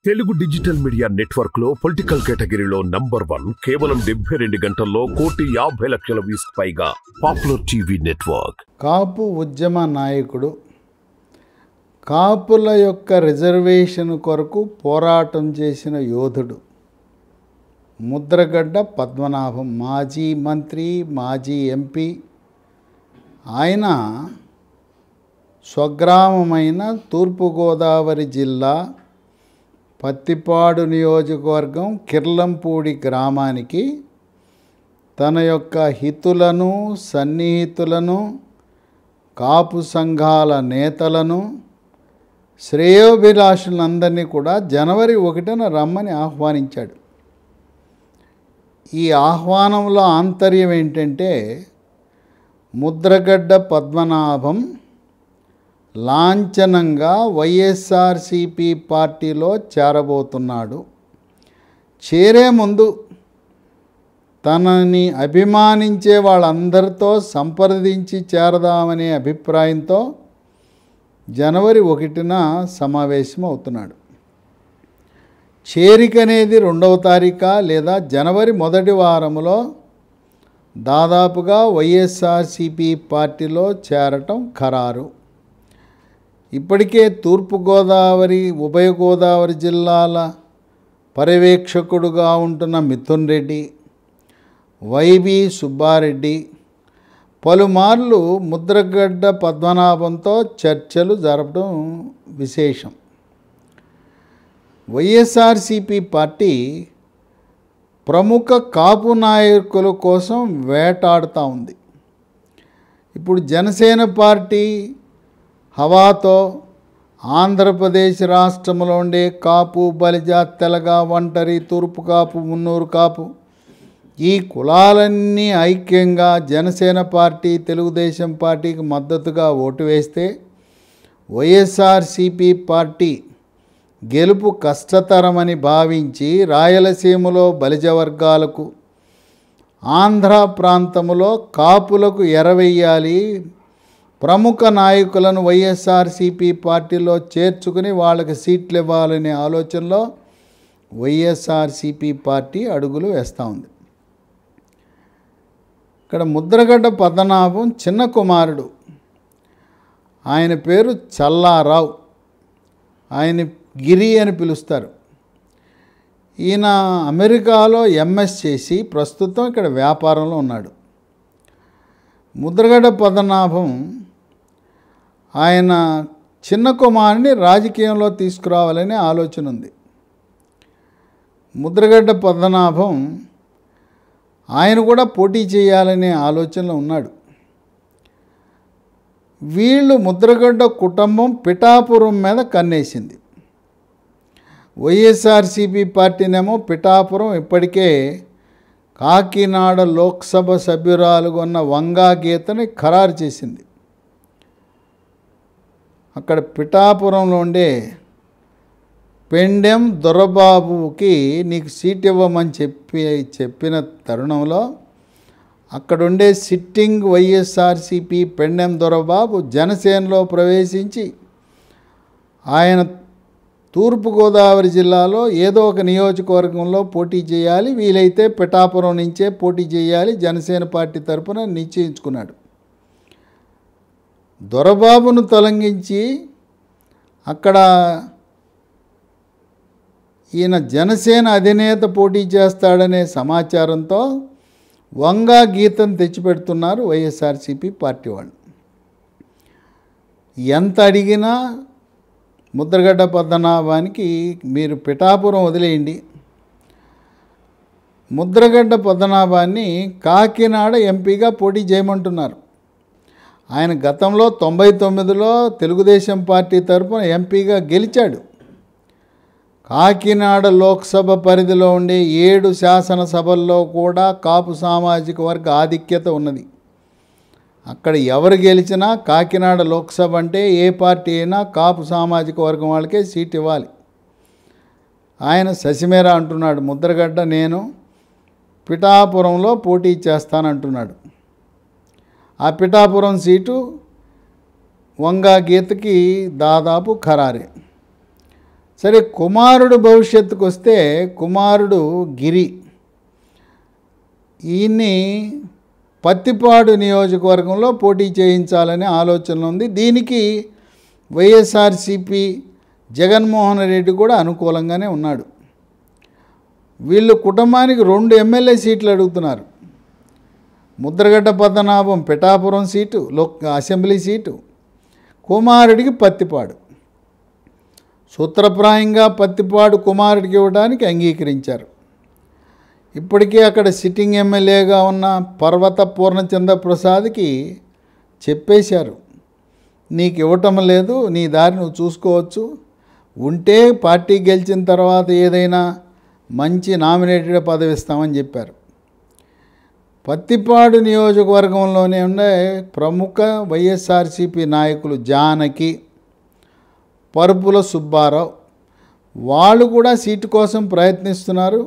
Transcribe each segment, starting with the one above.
Telugu digital media network లో political కేటగిరీలో #1 కేవలం 72 గంటల్లో 1,50,00,000 వ్యూస్ పైగా పాపులర్ టీవీ నెట్వర్క్. కాపు ఉద్యమ నాయకుడు, కాపుల యొక్క రిజర్వేషన్ కొరకు పోరాటం చేసిన యోధుడు ముద్రగడ్డ పద్మనాభం. మాజీ మంత్రి, మాజీ ఎంపీ. ఆయన స్వగ్రామమైన తూర్పుగోదావరి జిల్లా పత్తిపాడు నియోజకవర్గం కిర్లంపూడి గ్రామానికి తన యొక్క హితులను, సన్నిహితులను, కాపు సంఘాల నేతలను, శ్రేయోభిలాషులందరినీ కూడా జనవరి 1న రమ్మని ఆహ్వానించాడు. ఈ ఆహ్వానంలో ఆంతర్యం ఏంటంటే, ముద్రగడ్డ పద్మనాభం లాంఛనంగా వైఎస్ఆర్సీపీ పార్టీలో చేరబోతున్నాడు. చేరే ముందు తనని అభిమానించే వాళ్ళందరితో సంప్రదించి చేరదామనే అభిప్రాయంతో జనవరి 1న సమావేశం అవుతున్నాడు. చేరిక అనేది 2వ తారీఖు లేదా జనవరి 1వ వారంలో దాదాపుగా వైఎస్ఆర్సీపీ పార్టీలో చేరటం ఖరారు. ఇప్పటికే తూర్పుగోదావరి, ఉభయ గోదావరి జిల్లాల పర్యవేక్షకుడుగా ఉంటున్న మిథున్ రెడ్డి, వైవి సుబ్బారెడ్డి పలుమార్లు ముద్రగడ్డ పద్మనాభంతో చర్చలు జరపడం విశేషం. వైఎస్ఆర్సీపీ పార్టీ ప్రముఖ కాపు నాయకుల కోసం వేటాడుతూ ఉంది. ఇప్పుడు జనసేన పార్టీ హవాతో ఆంధ్రప్రదేశ్ రాష్ట్రంలో ఉండే కాపు, బలిజ, తెలగ, ఒంటరి, తూర్పు కాపు, మున్నూరు కాపు ఈ కులాలన్నీ ఐక్యంగా జనసేన పార్టీ, తెలుగుదేశం పార్టీకి మద్దతుగా ఓటు వేస్తే వైఎస్ఆర్సీపీ పార్టీ గెలుపు కష్టతరమని భావించి రాయలసీమలో బలిజ వర్గాలకు, ఆంధ్ర ప్రాంతంలో కాపులకు ఎరవేయాలి, ప్రముఖ నాయకులను వైఎస్ఆర్సీపీ పార్టీలో చేర్చుకుని వాళ్ళకి సీట్లు ఇవ్వాలనే ఆలోచనలో వైఎస్ఆర్సీపీ పార్టీ అడుగులు వేస్తూ ఉంది. ఇక్కడ ముద్రగడ్డ పద్మనాభం చిన్న కుమారుడు. ఆయన పేరు చల్లారావు. ఆయన గిరి అని పిలుస్తారు. ఈయన అమెరికాలో ఎంఎస్ చేసి ప్రస్తుతం ఇక్కడ వ్యాపారంలో ఉన్నాడు. ముద్రగడ్డ పద్మనాభం ఆయన చిన్న కుమారుని రాజకీయంలో తీసుకురావాలనే ఆలోచన ఉంది. ముద్రగడ్డ పద్మనాభం ఆయన కూడా పోటీ చేయాలనే ఆలోచనలో ఉన్నాడు. వీళ్ళు ముద్రగడ్డ కుటుంబం పిఠాపురం మీద కన్నేసింది. వైఎస్ఆర్సీపీ పార్టీనేమో పిఠాపురం ఇప్పటికే కాకినాడ లోక్సభ సభ్యురాలుగా ఉన్న వంగా గీతని ఖరారు చేసింది. అక్కడ పిఠాపురంలో ఉండే పెండెం దొరబాబుకి నీకు సీట్ ఇవ్వమని చెప్పిన తరుణంలో అక్కడుండే సిట్టింగ్ వైఎస్ఆర్సీపీ పెండెం దొరబాబు జనసేనలో ప్రవేశించి ఆయన తూర్పుగోదావరి జిల్లాలో ఏదో ఒక నియోజకవర్గంలో పోటీ చేయాలి, వీలైతే పిఠాపురం నుంచే పోటీ చేయాలి, జనసేన పార్టీ తరఫున నిశ్చయించుకున్నాడు. దొరబాబును తొలగించి అక్కడ ఈయన జనసేన అధినేత పోటీ చేస్తాడనే సమాచారంతో వంగా గీతను తెచ్చిపెడుతున్నారు వైఎస్ఆర్సీపీ పార్టీ వాళ్ళు. ఎంత అడిగినా ముద్రగడ్డ పద్మనాభానికి మీరు పిఠాపురం వదిలేయండి, ముద్రగడ్డ పద్మనాభాన్ని కాకినాడ ఎంపీగా పోటీ చేయమంటున్నారు. ఆయన గతంలో 99లో తెలుగుదేశం పార్టీ తరఫున ఎంపీగా గెలిచాడు. కాకినాడ లోక్సభ పరిధిలో ఉండే 7 శాసనసభల్లో కూడా కాపు సామాజిక వర్గ ఆధిక్యత ఉన్నది. అక్కడ ఎవరు గెలిచినా కాకినాడ లోక్సభ అంటే ఏ పార్టీ అయినా కాపు సామాజిక వర్గం వాళ్ళకే సీట్ ఇవ్వాలి. ఆయన ససిమేర అంటున్నాడు, ముద్రగడ్డ నేను పిఠాపురంలో పోటీ చేస్తానంటున్నాడు. ఆ పిఠాపురం సీటు వంగా గీతకి దాదాపు ఖరారే. సరే, కుమారుడు భవిష్యత్తుకు వస్తే కుమారుడు గిరి, ఈయన్ని పత్తిపాడు నియోజకవర్గంలో పోటీ చేయించాలనే ఆలోచన ఉంది. దీనికి వైఎస్ఆర్సీపీ జగన్మోహన్ రెడ్డి కూడా అనుకూలంగానే ఉన్నాడు. వీళ్ళు కుటుంబానికి 2 ఎమ్మెల్యే సీట్లు అడుగుతున్నారు. Mudragada Padmanabham Pithapuram seat, assembly seat, కుమారుడికి పత్తిపాడు. సూత్రప్రాయంగా పత్తిపాడు కుమారుడికి ఇవ్వడానికి అంగీకరించారు. ఇప్పటికే అక్కడ సిట్టింగ్ ఎమ్మెల్యేగా ఉన్న పర్వత పూర్ణచంద్ర ప్రసాద్కి చెప్పేశారు, నీకు ఇవ్వటం లేదు, నీ దారి నువ్వు చూసుకోవచ్చు, ఉంటే పార్టీ గెలిచిన తర్వాత ఏదైనా మంచి నామినేటెడ్ పదవి ఇస్తామని చెప్పారు. పత్తిపాడు నియోజకవర్గంలోనే ఉండే ప్రముఖ వైఎస్ఆర్సీపీ నాయకులు జానకి, పరుపుల సుబ్బారావు, వాళ్ళు కూడా సీటు కోసం ప్రయత్నిస్తున్నారు.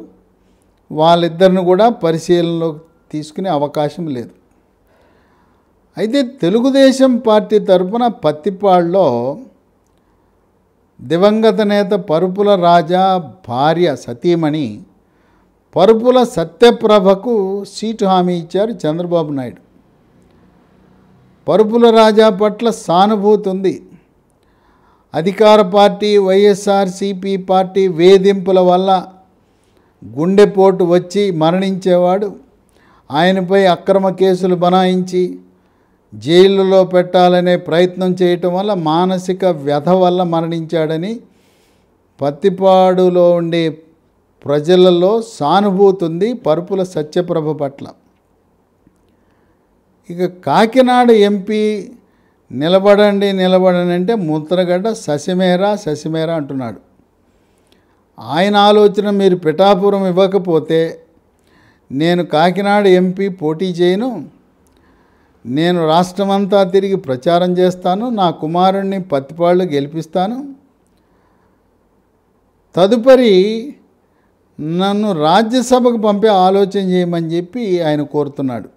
వాళ్ళిద్దరిని కూడా పరిశీలనలోకి తీసుకునే అవకాశం లేదు. అయితే తెలుగుదేశం పార్టీ తరఫున పత్తిపాడులో దివంగత నేత పరుపుల రాజా భార్య సతీమణి పరుపుల సత్యప్రభకు సీటు హామీ ఇచ్చారు చంద్రబాబు నాయుడు. పరుపుల రాజా పట్ల సానుభూతి ఉంది. అధికార పార్టీ వైఎస్ఆర్సీపీ పార్టీ వేధింపుల వల్ల గుండెపోటు వచ్చి మరణించేవాడు. ఆయనపై అక్రమ కేసులు బనాయించి జైలులో పెట్టాలనే ప్రయత్నం చేయటం వల్ల మానసిక వ్యధ వల్ల మరణించాడని పత్తిపాడులో ఉండే ప్రజలలో సానుభూతి ఉంది పరుపుల సత్యప్రభ పట్ల. ఇక కాకినాడ ఎంపీ నిలబడండి అంటే ముద్రగడ్డ శశిమేర అంటున్నాడు. ఆయన ఆలోచన, మీరు పిఠాపురం ఇవ్వకపోతే నేను కాకినాడ ఎంపీ పోటీ చేయను, నేను రాష్ట్రమంతా తిరిగి ప్రచారం చేస్తాను, నా కుమారుణ్ణి పత్తిపాడులో గెలిపిస్తాను, తదుపరి నన్ను రాజ్యసభకు పంపే ఆలోచన చేయమని చెప్పి ఆయన కోరుతున్నాడు.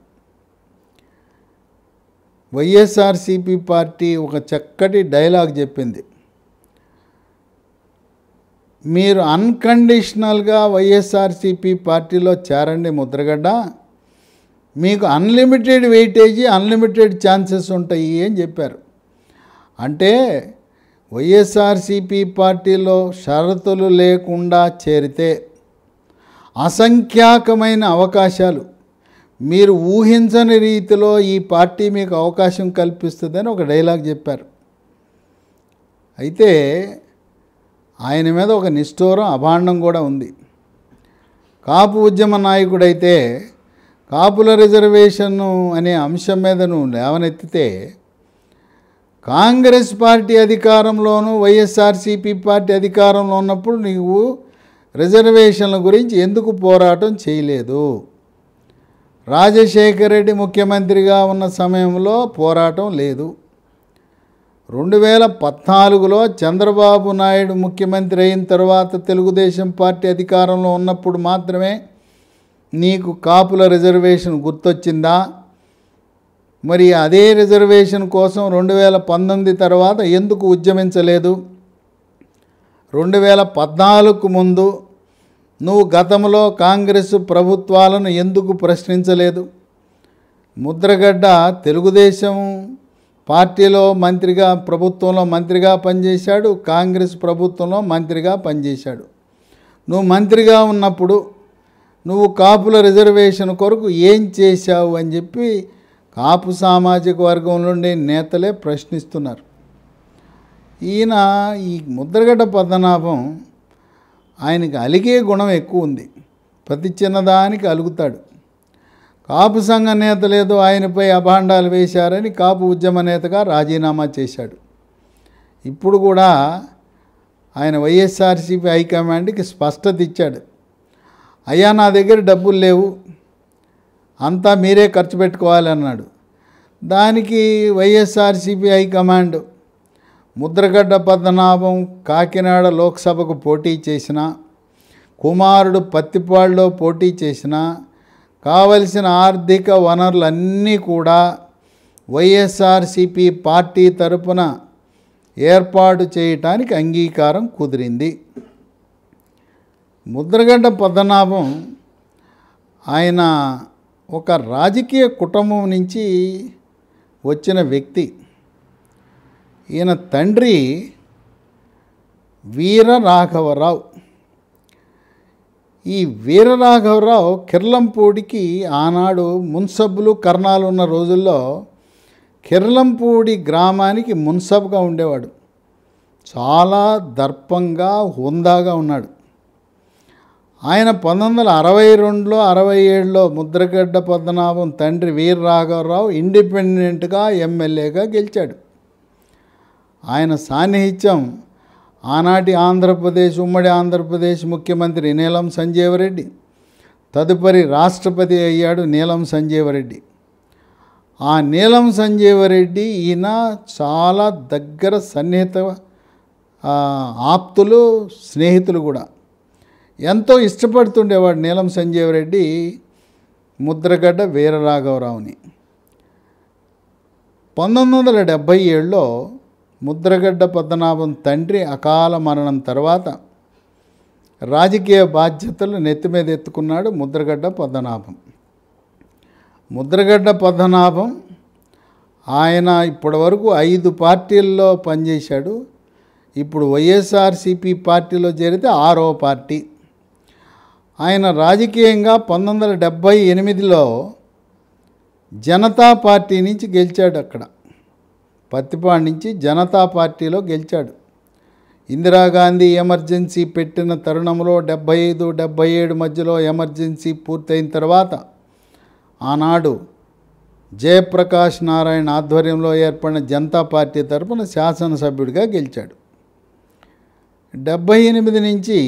వైఎస్ఆర్సీపీ పార్టీ ఒక చక్కటి డైలాగ్ చెప్పింది, మీరు అన్కండిషనల్గా వైఎస్ఆర్సీపీ పార్టీలో చేరండి ముద్రగడ్డ, మీకు అన్లిమిటెడ్ వెయిటేజీ, అన్లిమిటెడ్ ఛాన్సెస్ ఉంటాయి అని చెప్పారు. అంటే వైఎస్ఆర్సీపీ పార్టీలో షరతులు లేకుండా చేరితే అసంఖ్యాకమైన అవకాశాలు, మీరు ఊహించని రీతిలో ఈ పార్టీ మీకు అవకాశం కల్పిస్తుందని ఒక డైలాగ్ చెప్పారు. అయితే ఆయన మీద ఒక నిష్ఠూరం అభాండం కూడా ఉంది. కాపు ఉద్యమ నాయకుడైతే కాపుల రిజర్వేషన్ అనే అంశం మీద నువ్వు లేవనెత్తితే కాంగ్రెస్ పార్టీ అధికారంలోనూ వైఎస్ఆర్సీపీ పార్టీ అధికారంలో ఉన్నప్పుడు నీవు రిజర్వేషన్ల గురించి ఎందుకు పోరాటం చేయలేదు? రాజశేఖర రెడ్డి ముఖ్యమంత్రిగా ఉన్న సమయంలో పోరాటం లేదు. 2014లో చంద్రబాబు నాయుడు ముఖ్యమంత్రి అయిన తర్వాత తెలుగుదేశం పార్టీ అధికారంలో ఉన్నప్పుడు మాత్రమే నీకు కాపుల రిజర్వేషన్ గుర్తొచ్చిందా? మరి అదే రిజర్వేషన్ కోసం 2019 తర్వాత ఎందుకు ఉద్యమించలేదు? 2014కు ముందు నువ్వు గతంలో కాంగ్రెస్ ప్రభుత్వాలను ఎందుకు ప్రశ్నించలేదు? ముద్రగడ్డ తెలుగుదేశం పార్టీలో మంత్రిగా, ప్రభుత్వంలో మంత్రిగా పనిచేశాడు, కాంగ్రెస్ ప్రభుత్వంలో మంత్రిగా పనిచేశాడు. నువ్వు మంత్రిగా ఉన్నప్పుడు నువ్వు కాపుల రిజర్వేషన్ కొరకు ఏం చేశావు అని చెప్పి కాపు సామాజిక వర్గం నుండి నేతలే ప్రశ్నిస్తున్నారు. ఈయన ఈ ముద్రగడ్డ పద్మనాభం ఆయనకి అలిగే గుణం ఎక్కువ ఉంది. ప్రతి చిన్నదానికి అలుగుతాడు. కాపు సంఘ నేతలేదో ఆయనపై అభాండాలు వేశారని కాపు ఉద్యమ నేతగా రాజీనామా చేశాడు. ఇప్పుడు కూడా ఆయన వైఎస్ఆర్సీపీ హైకమాండ్కి స్పష్టత ఇచ్చాడు, అయ్యా నా దగ్గర డబ్బులు లేవు, అంతా మీరే ఖర్చు పెట్టుకోవాలి అన్నాడు. దానికి వైఎస్ఆర్సీపీ హైకమాండ్ ముద్రగడ్డ పద్మనాభం కాకినాడ లోక్సభకు పోటీ చేసిన, కుమారుడు పత్తిపాడులో పోటీ చేసిన, కావలసిన ఆర్థిక వనరులన్నీ కూడా వైఎస్ఆర్సీపీ పార్టీ తరపున ఏర్పాటు చేయటానికి అంగీకారం కుదిరింది. ముద్రగడ్డ పద్మనాభం ఆయన ఒక రాజకీయ కుటుంబం నుంచి వచ్చిన వ్యక్తి. ఈయన తండ్రి వీర రాఘవరావు. ఈ వీర రాఘవరావు కిర్లంపూడికి ఆనాడు మున్సబ్బులు కర్ణాలు ఉన్న రోజుల్లో కిర్లంపూడి గ్రామానికి మున్సబ్గా ఉండేవాడు. చాలా దర్పంగా హుందాగా ఉన్నాడు. ఆయన 1962లో 67లో ముద్రగడ్డ పద్మనాభం తండ్రి వీర రాఘవరావు ఇండిపెండెంట్గా ఎమ్మెల్యేగా గెలిచాడు. ఆయన సాన్నిహిత్యం ఆనాటి ఆంధ్రప్రదేశ్ ఉమ్మడి ఆంధ్రప్రదేశ్ ముఖ్యమంత్రి నీలం సంజీవరెడ్డి, తదుపరి రాష్ట్రపతి అయ్యాడు నీలం సంజీవరెడ్డి. ఆ నీలం సంజీవరెడ్డి ఈయన చాలా దగ్గర సన్నిహిత ఆప్తులు, స్నేహితులు కూడా. ఎంతో ఇష్టపడుతుండేవాడు నీలం సంజీవరెడ్డి ముద్రగడ్డ వీరరాఘవరావుని. 1977లో ముద్రగడ్డ పద్మనాభం తండ్రి అకాల మరణం తర్వాత రాజకీయ బాధ్యతలు నెత్తి మీద ఎత్తుకున్నాడు ముద్రగడ్డ పద్మనాభం. ముద్రగడ్డ పద్మనాభం ఆయన ఇప్పటివరకు 5 పార్టీల్లో పనిచేశాడు. ఇప్పుడు వైఎస్ఆర్సీపీ పార్టీలో చేరితే 6వ పార్టీ. ఆయన రాజకీయంగా 1978లో జనతా పార్టీ నుంచి గెలిచాడు. అక్కడ పత్తిపాడు నుంచి జనతా పార్టీలో గెలిచాడు. ఇందిరాగాంధీ ఎమర్జెన్సీ పెట్టిన తరుణంలో 75-77 మధ్యలో ఎమర్జెన్సీ పూర్తయిన తర్వాత ఆనాడు జయప్రకాష్ నారాయణ ఆధ్వర్యంలో ఏర్పడిన జనతా పార్టీ తరఫున శాసనసభ్యుడిగా గెలిచాడు. 78 నుంచి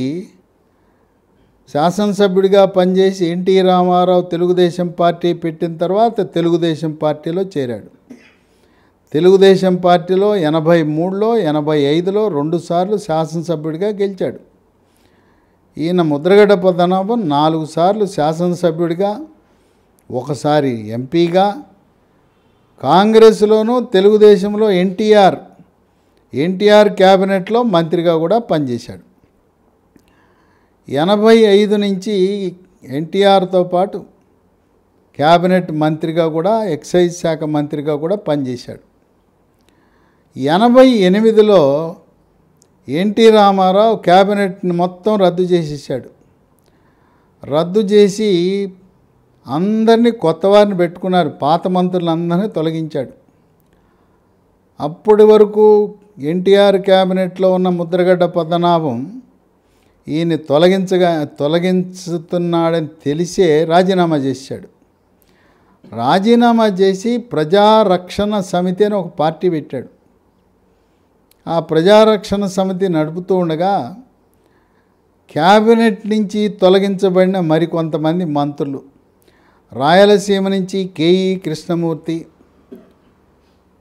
శాసనసభ్యుడిగా పనిచేసి ఎన్టీ రామారావు తెలుగుదేశం పార్టీ పెట్టిన తర్వాత తెలుగుదేశం పార్టీలో చేరాడు. తెలుగుదేశం పార్టీలో 83లో 85లో 2 సార్లు శాసనసభ్యుడిగా గెలిచాడు. ఈయన ముద్రగడ్డ పద్మనాభం 4 సార్లు శాసనసభ్యుడిగా, 1 సారి ఎంపీగా, కాంగ్రెస్లోనూ తెలుగుదేశంలో ఎన్టీఆర్ క్యాబినెట్లో మంత్రిగా కూడా పనిచేశాడు. 85 నుంచి ఎన్టీఆర్తో పాటు క్యాబినెట్ మంత్రిగా కూడా, ఎక్సైజ్ శాఖ మంత్రిగా కూడా పనిచేశాడు. 88లో ఎన్టీ రామారావు క్యాబినెట్ని మొత్తం రద్దు చేసేసాడు. రద్దు చేసి అందరినీ కొత్త వారిని పెట్టుకున్నారు. పాత మంత్రులందరినీ తొలగించాడు. అప్పటి వరకు ఎన్టీఆర్ క్యాబినెట్లో ఉన్న ముద్రగడ్డ పద్మనాభం ఈయన్ని తొలగించుతున్నాడని తెలిసే రాజీనామా చేశాడు. రాజీనామా చేసి ప్రజారక్షణ సమితి అని ఒక పార్టీ పెట్టాడు. ఆ ప్రజారక్షణ సమితి నడుపుతూ ఉండగా క్యాబినెట్ నుంచి తొలగించబడిన మరికొంతమంది మంత్రులు, రాయలసీమ నుంచి కేఈ కృష్ణమూర్తి,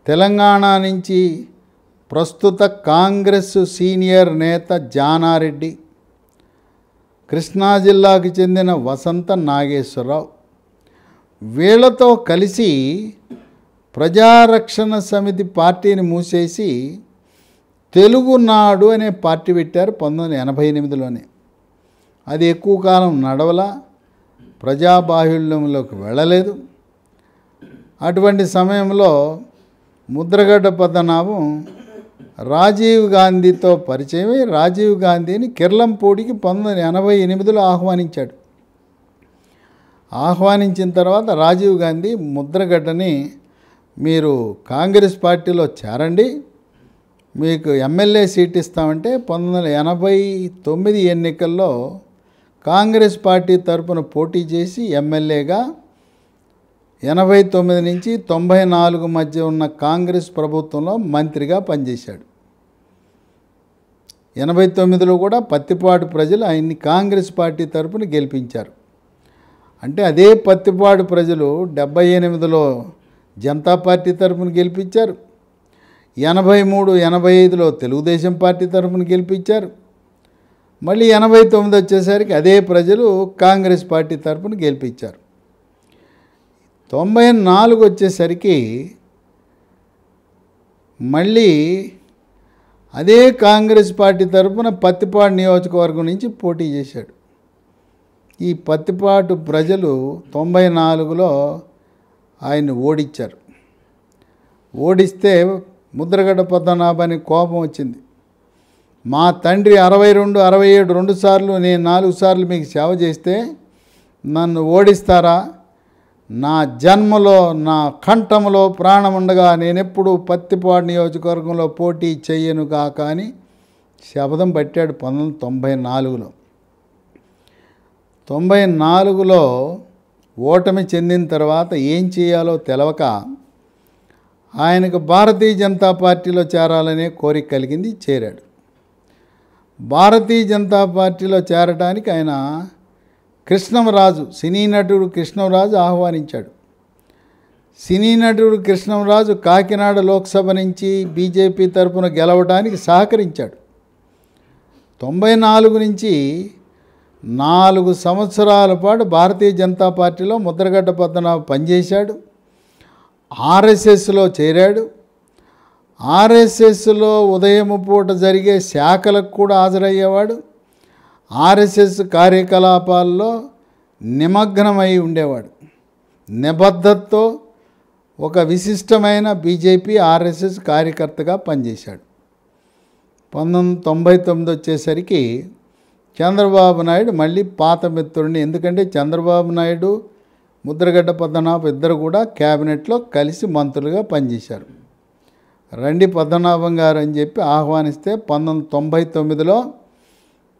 తెలంగాణ నుంచి ప్రస్తుత కాంగ్రెస్ సీనియర్ నేత జానారెడ్డి, కృష్ణా జిల్లాకు చెందిన వసంత నాగేశ్వరరావు, వీళ్లతో కలిసి ప్రజారక్షణ సమితి పార్టీని మూసేసి తెలుగునాడు అనే పార్టీ పెట్టారు 1988లోనే. అది ఎక్కువ కాలం నడవలా, ప్రజాబాహుళ్యంలోకి వెళ్ళలేదు. అటువంటి సమయంలో ముద్రగడ్డ పద్మనాభం రాజీవ్ గాంధీతో పరిచయమై రాజీవ్ గాంధీని కిర్లంపూడికి 1988లో ఆహ్వానించాడు. ఆహ్వానించిన తర్వాత రాజీవ్ గాంధీ ముద్రగడ్డని మీరు కాంగ్రెస్ పార్టీలో చేరండి, మీకు ఎమ్మెల్యే సీట్ ఇస్తామంటే 1989 ఎన్నికల్లో కాంగ్రెస్ పార్టీ తరపున పోటీ చేసి ఎమ్మెల్యేగా 89 నుంచి 94 మధ్య ఉన్న కాంగ్రెస్ ప్రభుత్వంలో మంత్రిగా పనిచేశాడు. 89లో కూడా పత్తిపాడు ప్రజలు ఆయన్ని కాంగ్రెస్ పార్టీ తరపున గెలిపించారు. అంటే అదే పత్తిపాడు ప్రజలు 78లో జనతా పార్టీ తరపున గెలిపించారు, 83, 85లో తెలుగుదేశం పార్టీ తరపున గెలిపించారు. మళ్ళీ 89 వచ్చేసరికి అదే ప్రజలు కాంగ్రెస్ పార్టీ తరపున గెలిపించారు. 94 వచ్చేసరికి మళ్ళీ అదే కాంగ్రెస్ పార్టీ తరఫున పత్తిపాడు నియోజకవర్గం నుంచి పోటీ చేశాడు. ఈ పత్తిపాటు ప్రజలు 94లో ఆయన్ని ఓడించారు. ఓడిస్తే ముద్రగడ్డ పద్మనాభానికి కోపం వచ్చింది. మా తండ్రి 62, 67 2 సార్లు, నేను 4 సార్లు మీకు సేవ చేస్తే నన్ను ఓడిస్తారా? నా జన్మలో, నా కంఠంలో ప్రాణం ఉండగా నేనెప్పుడు పత్తిపాడు నియోజకవర్గంలో పోటీ చెయ్యను కాక అని శపథం పట్టాడు 1994లో. 94లో ఓటమి చెందిన తర్వాత ఏం చేయాలో తెలవక ఆయనకు భారతీయ జనతా పార్టీలో చేరాలనే కోరిక కలిగింది. చేరాడు. భారతీయ జనతా పార్టీలో చేరడానికి ఆయన కృష్ణంరాజు, సినీ నటుడు కృష్ణంరాజు ఆహ్వానించాడు. సినీ నటుడు కృష్ణంరాజు కాకినాడ లోక్సభ నుంచి బీజేపీ తరఫున గెలవడానికి సహకరించాడు. 94 నుంచి 4 సంవత్సరాల పాటు భారతీయ జనతా పార్టీలో ముద్రగడ్డ పద్మనాభం పనిచేశాడు. ఆర్ఎస్ఎస్లో చేరాడు. ఆర్ఎస్ఎస్లో ఉదయం పూట జరిగే శాఖలకు కూడా హాజరయ్యేవాడు. ఆర్ఎస్ఎస్ కార్యకలాపాల్లో నిమగ్నమై ఉండేవాడు. నిబద్ధతతో ఒక విశిష్టమైన బీజేపీ ఆర్ఎస్ఎస్ కార్యకర్తగా పనిచేశాడు. 1999 వచ్చేసరికి చంద్రబాబు నాయుడు మళ్ళీ పాత మిత్రుడిని, ఎందుకంటే చంద్రబాబు నాయుడు ముద్రగడ్డ పద్మనాభం ఇద్దరు కూడా క్యాబినెట్లో కలిసి మంత్రులుగా పనిచేశారు. రండి పద్మనాభం గారు అని చెప్పి ఆహ్వానిస్తే 1999లో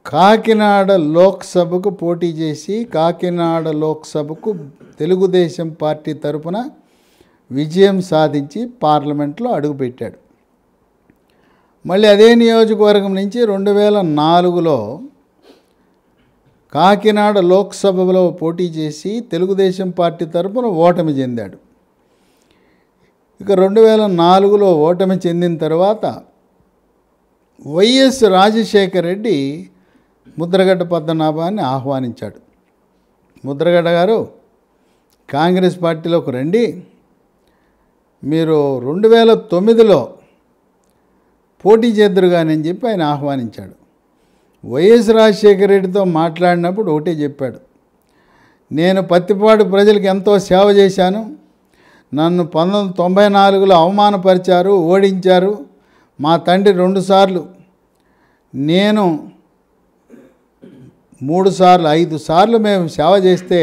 కాకినాడ లోక్సభకు పోటీ చేసి కాకినాడ లోక్సభకు తెలుగుదేశం పార్టీ తరఫున విజయం సాధించి పార్లమెంట్లో అడుగుపెట్టాడు. మళ్ళీ అదే నియోజకవర్గం నుంచి 2004లో కాకినాడ లోక్సభలో పోటీ చేసి తెలుగుదేశం పార్టీ తరఫున ఓటమి చెందాడు. ఇక 2004లో ఓటమి చెందిన తర్వాత వైఎస్ రాజశేఖర రెడ్డి ముద్రగడ్డ పద్మనాభాన్ని ఆహ్వానించాడు. ముద్రగడ్డ గారు కాంగ్రెస్ పార్టీలోకి రండి, మీరు 2009లో పోటీ చేద్దరు కానీ అని చెప్పి ఆయన ఆహ్వానించాడు. వైఎస్ రాజశేఖర రెడ్డితో మాట్లాడినప్పుడు ఒకటే చెప్పాడు, నేను పత్తిపాడు ప్రజలకు ఎంతో సేవ చేశాను, నన్ను 1994లో అవమానపరిచారు, ఓడించారు, మా తండ్రి 2 సార్లు, నేను 3 సార్లు 5 సార్లు మేము సేవ చేస్తే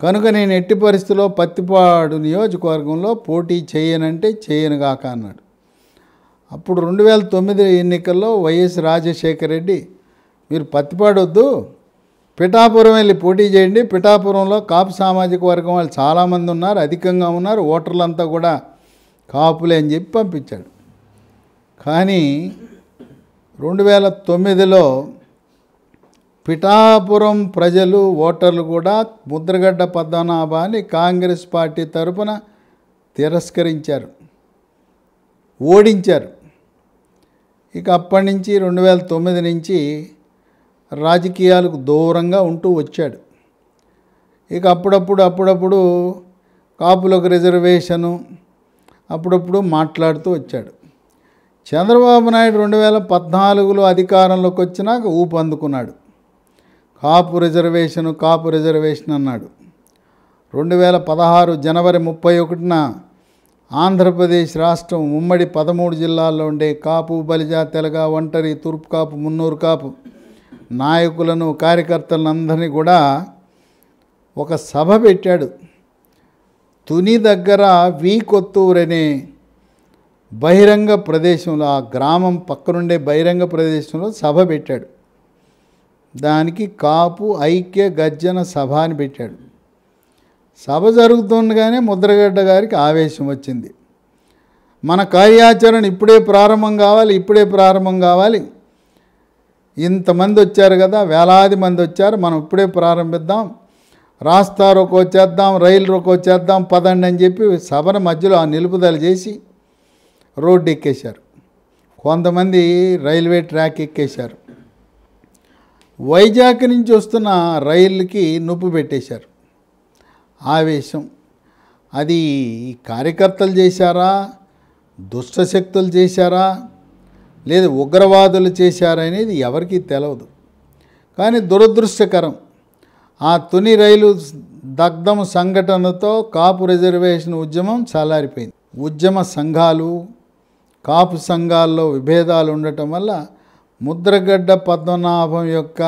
కనుక నేను ఎట్టి పరిస్థితుల్లో పత్తిపాడు నియోజకవర్గంలో పోటీ చేయనంటే చేయను కాక అన్నాడు. అప్పుడు 2009 ఎన్నికల్లో వైఎస్ రాజశేఖర రెడ్డి, మీరు పత్తిపాడు వద్దు, పిఠాపురం వెళ్ళి పోటీ చేయండి, పిఠాపురంలో కాపు సామాజిక వర్గం వాళ్ళు చాలామంది ఉన్నారు, అధికంగా ఉన్నారు, ఓటర్లంతా కూడా కాపులే అని చెప్పి పంపించాడు. కానీ 2009లో పిఠాపురం ప్రజలు ఓటర్లు కూడా ముద్రగడ్డ పద్మనాభాన్ని కాంగ్రెస్ పార్టీ తరఫున తిరస్కరించారు, ఓడించారు. ఇక అప్పటి నుంచి 2009 నుంచి రాజకీయాలకు దూరంగా ఉంటూ వచ్చాడు. ఇక అప్పుడప్పుడు కాపులకు రిజర్వేషను అప్పుడప్పుడు మాట్లాడుతూ వచ్చాడు. చంద్రబాబు నాయుడు 2014లో అధికారంలోకి వచ్చినాక ఊపందుకున్నాడు. కాపు రిజర్వేషన్ అన్నాడు. 2016 జనవరి 31న ఆంధ్రప్రదేశ్ రాష్ట్రం ఉమ్మడి 13 జిల్లాల్లో ఉండే కాపు, బలిజ, తెలగ, ఒంటరి, తూర్పు కాపు, మున్నూరు కాపు నాయకులను, కార్యకర్తలను అందరినీ కూడా ఒక సభ పెట్టాడు. తుని దగ్గర కొత్తూరు అనే బహిరంగ ప్రదేశంలో, ఆ గ్రామం పక్కనుండే బహిరంగ ప్రదేశంలో సభ పెట్టాడు. దానికి కాపు ఐక్య గర్జన సభ అని పెట్టాడు. సభ జరుగుతుండగానే ముద్రగడ్డ గారికి ఆవేశం వచ్చింది. మన కార్యాచరణ ఇప్పుడే ప్రారంభం కావాలి, ఇంతమంది వచ్చారు కదా, వేలాది మంది వచ్చారు, మనం ఇప్పుడే ప్రారంభిద్దాం, రాస్తా రోకో చేద్దాం, రైలు రోకో చేద్దాం, పదండి అని చెప్పి సభను మధ్యలో నిలుపుదల చేసి రోడ్డు ఎక్కేశారు. కొంతమంది రైల్వే ట్రాక్ ఎక్కేశారు. వైజాగ్ నుంచి వస్తున్న రైలుకి నొప్పు పెట్టేశారు. ఆవేశం. అది కార్యకర్తలు చేశారా, దుష్టశక్తులు చేశారా, లేదు ఉగ్రవాదులు చేశారనేది ఎవరికీ తెలియదు. కానీ దురదృష్టకరం, ఆ తుని రైలు దగ్ధం సంఘటనతో కాపు రిజర్వేషన్ ఉద్యమం చల్లారిపోయింది. ఉద్యమ సంఘాలు, కాపు సంఘాల్లో విభేదాలు ఉండటం వల్ల ముద్రగడ్డ పద్మనాభం యొక్క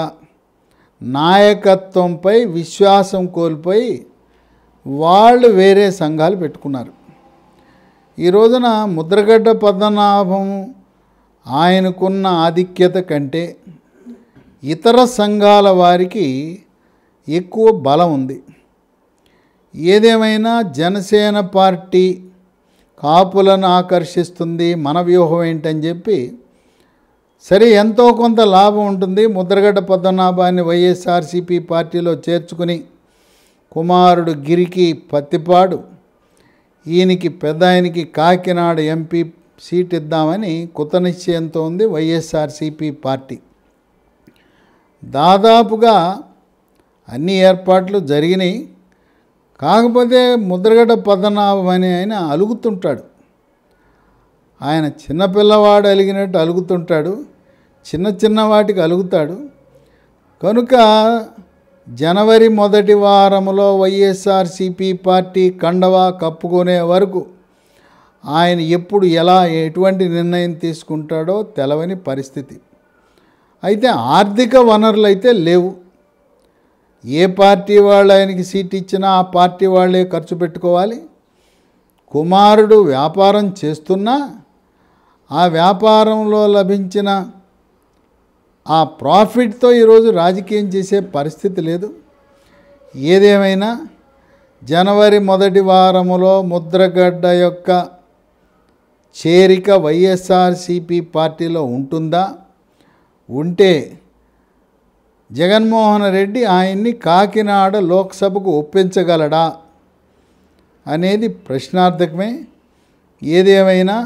నాయకత్వంపై విశ్వాసం కోల్పోయి వాళ్ళు వేరే సంఘాలు పెట్టుకున్నారు. ఈ రోజున ముద్రగడ్డ పద్మనాభం ఆయనకున్న ఆధిక్యత కంటే ఇతర సంఘాల వారికి ఎక్కువ బలం ఉంది. ఏదేమైనా జనసేన పార్టీ కాపులను ఆకర్షిస్తుంది, మన వ్యూహం ఏంటని చెప్పి సరే ఎంతో కొంత లాభం ఉంటుంది. ముద్రగడ్డ పద్మనాభాన్ని వైఎస్ఆర్సీపీ పార్టీలో చేర్చుకుని కుమారుడు గిరికి పత్తిపాడు, ఈయనకి పెద్ద ఆయనకి కాకినాడ ఎంపీ సీట్ ఇద్దామని కృతనిశ్చయంతో ఉంది వైఎస్ఆర్సీపీ పార్టీ. దాదాపుగా అన్ని ఏర్పాట్లు జరిగినాయి. కాకపోతే ముద్రగడ్డ పద్మనాభం అని ఆయన అలుగుతుంటాడు. ఆయన చిన్నపిల్లవాడు అలిగినట్టు అలుగుతుంటాడు, చిన్న చిన్న వాటికి అలుగుతాడు. కనుక జనవరి మొదటి వారంలో వైఎస్ఆర్సీపీ పార్టీ కండవా కప్పుకునే వరకు ఆయన ఎప్పుడు ఎలా ఎటువంటి నిర్ణయం తీసుకుంటాడో తెలవని పరిస్థితి. అయితే ఆర్థిక వనరులు అయితే లేవు. ఏ పార్టీ వాళ్ళు ఆయనకి సీట్ ఇచ్చినా ఆ పార్టీ వాళ్ళే ఖర్చు పెట్టుకోవాలి. కుమారుడు వ్యాపారం చేస్తున్నా ఆ వ్యాపారంలో లభించిన ఆ ప్రాఫిట్తో ఈరోజు రాజకీయం చేసే పరిస్థితి లేదు. ఏదేమైనా జనవరి మొదటి వారములో ముద్రగడ్డ యొక్క చేరిక వైఎస్ఆర్సీపీ పార్టీలో ఉంటుందా? ఉంటే జగన్మోహన్ రెడ్డి ఆయన్ని కాకినాడ లోక్సభకు ఒప్పించగలడా అనేది ప్రశ్నార్థకమే. ఏదేమైనా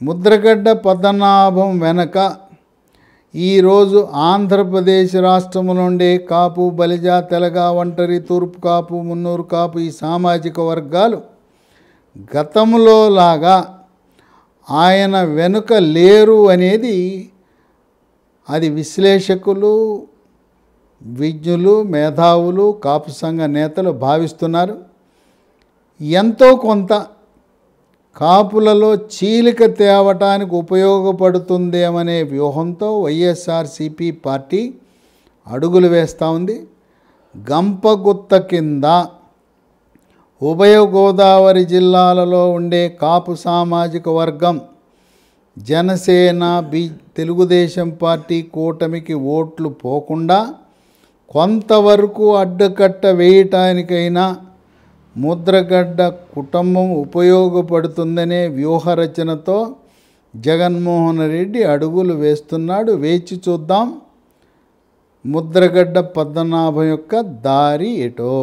ముద్రగడ్డ పద్మనాభం వెనక ఈరోజు ఆంధ్రప్రదేశ్ రాష్ట్రం నుండి కాపు, బలిజ, తెలగ, ఒంటరి, తూర్పు కాపు, మున్నూరు కాపు ఈ సామాజిక వర్గాలు గతంలో లాగా ఆయన వెనుక లేరు అనేది అది విశ్లేషకులు, విజ్ఞులు, మేధావులు, కాపు సంఘ నేతలు భావిస్తున్నారు. ఎంతో కొంత కాపులలో చీలిక తేవటానికి ఉపయోగపడుతుందేమనే వ్యూహంతో వైఎస్ఆర్సీపీ పార్టీ అడుగులు వేస్తూ ఉంది. గంపగుత్త కింద ఉభయ గోదావరి జిల్లాలలో ఉండే కాపు సామాజిక వర్గం జనసేన, తెలుగుదేశం పార్టీ కూటమికి ఓట్లు పోకుండా కొంతవరకు అడ్డుకట్ట వేయటానికైనా ముద్రగడ్డ కుటుంబం ఉపయోగపడుతుందనే వ్యూహరచనతో జగన్మోహన్ రెడ్డి అడుగులు వేస్తున్నాడు. వేచి చూద్దాం ముద్రగడ్డ పద్మనాభం యొక్క దారి ఎటో.